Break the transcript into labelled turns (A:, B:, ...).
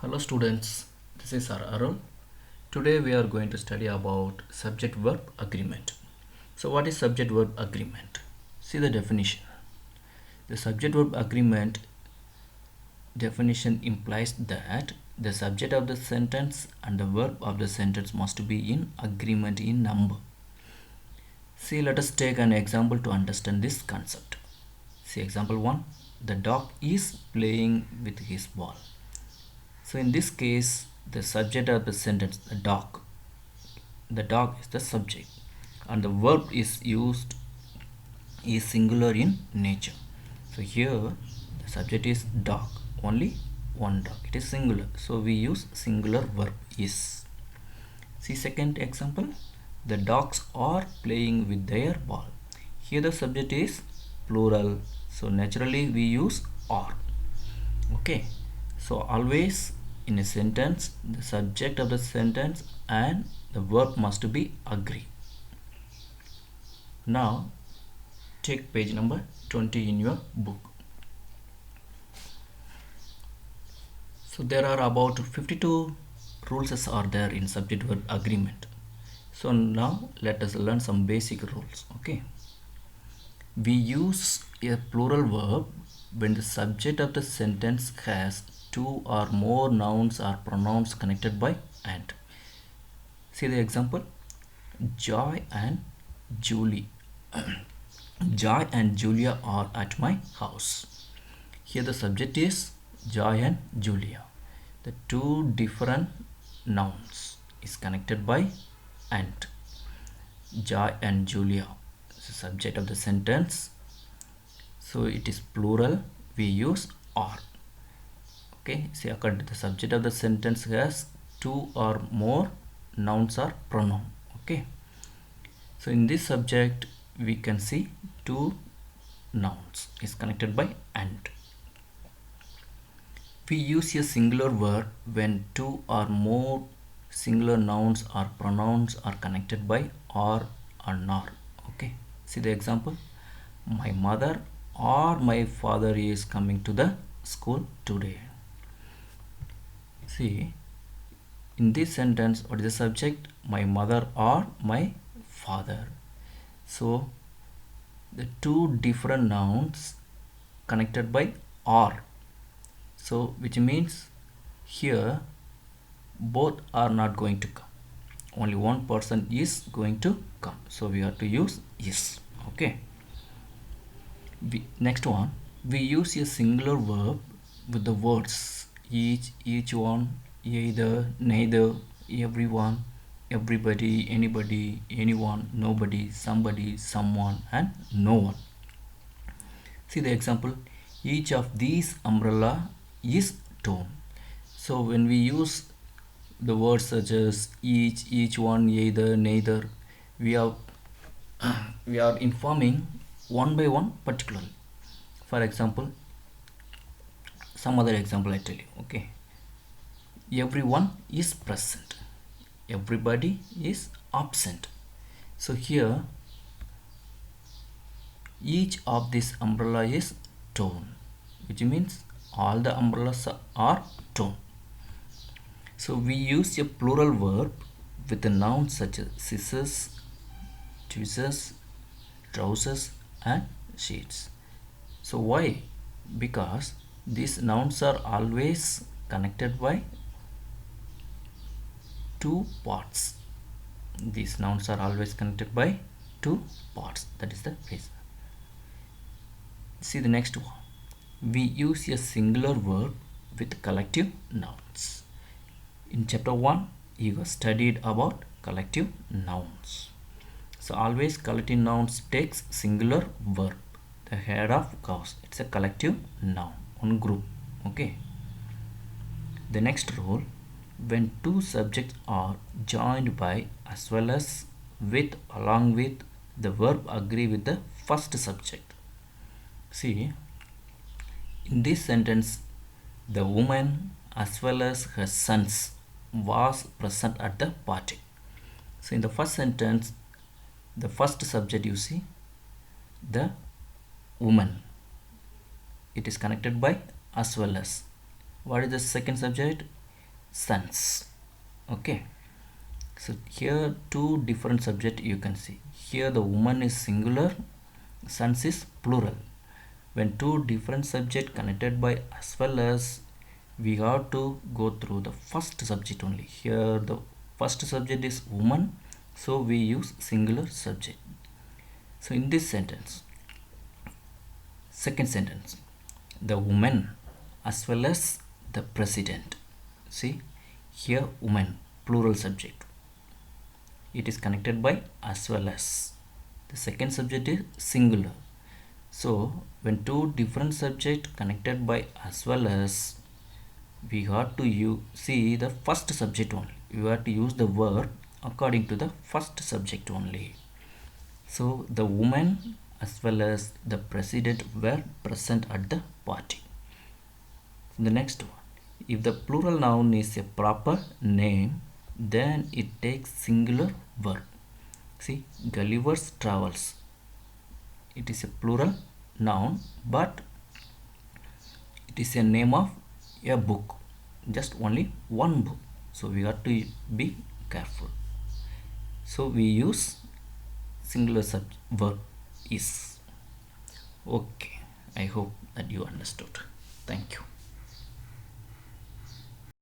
A: Hello students, this is Arun. Today we are going to study about subject verb agreement. So what is subject verb agreement? See the definition. The subject verb agreement definition implies that the subject of the sentence and the verb of the sentence must be in agreement in number. See, let us take an example to understand this concept. See example 1. The dog is playing with his ball. So in this case, the subject of the sentence, the dog is the subject, and the verb is used is singular in nature. So here the subject is dog, only one dog, it is singular, so we use singular verb is. See second example, the dogs are playing with their ball. Here the subject is plural, so naturally we use are. Okay, so always in a sentence the subject of the sentence and the verb must be agree. Now take page number 20 in your book. So there are about 52 rules are there in subject verb agreement. So now let us learn some basic rules. Okay, we use a plural verb when the subject of the sentence has two or more nouns or pronouns connected by and. See the example, Joy and Julie. Joy and Julia are at my house. Here the subject is Joy and Julia. The two different nouns is connected by and. Joy and Julia is the subject of the sentence, so it is plural, we use are. Okay, see according to the subject of the sentence has two or more nouns or pronoun. Okay, so in this subject we can see two nouns is connected by and. We use a singular verb when two or more singular nouns or pronouns are connected by or nor. Okay, see the example, my mother or my father is coming to the school today. See, in this sentence what is the subject? My mother or my father. So the two different nouns connected by are, so which means here both are not going to come, only one person is going to come, so we have to use is. Okay, next one, we use a singular verb with the words each one, either, neither, everyone, everybody, anybody, anyone, nobody, somebody, someone, and no one. See the example, each of these umbrella is torn. So when we use the words such as each one, either, neither, we are we are informing one by one particularly. For example, some other example I tell you. Okay, everyone is present, everybody is absent. So here each of this umbrella is torn, which means all the umbrellas are torn. So we use a plural verb with a noun such as scissors, tweezers, trousers, and sheets. So why? Because these nouns are always connected by two parts. These nouns are always connected by two parts. That is the reason. See the next one. We use a singular verb with collective nouns. In chapter 1, you have studied about collective nouns. So always collective nouns takes singular verb. The head of course, it's a collective noun, one group. Okay. The next rule, when two subjects are joined by as well as with along with, the verb agree with the first subject. See, in this sentence, the woman as well as her sons was present at the party. So in the first sentence, the first subject you see, the woman, it is connected by as well as. What is the second subject? sons. Okay, so here two different subject you can see. Here the woman is singular, sons is plural. When two different subject connected by as well as, we have to go through the first subject only. Here the first subject is woman, so we use singular subject. So in this sentence, second sentence, the woman as well as the president. See, here woman, plural subject, it is connected by as well as. The second subject is singular. So when two different subjects connected by as well as, we have to see the first subject only. You have to use the verb according to the first subject only. So the woman as well as the president were present at the party. The next one, if the plural noun is a proper name, then it takes singular verb. See, Gulliver's Travels, it is a plural noun, but it is a name of a book, just only one book, so we have to be careful. So we use singular verb is. Okay, I hope that you understood. Thank you.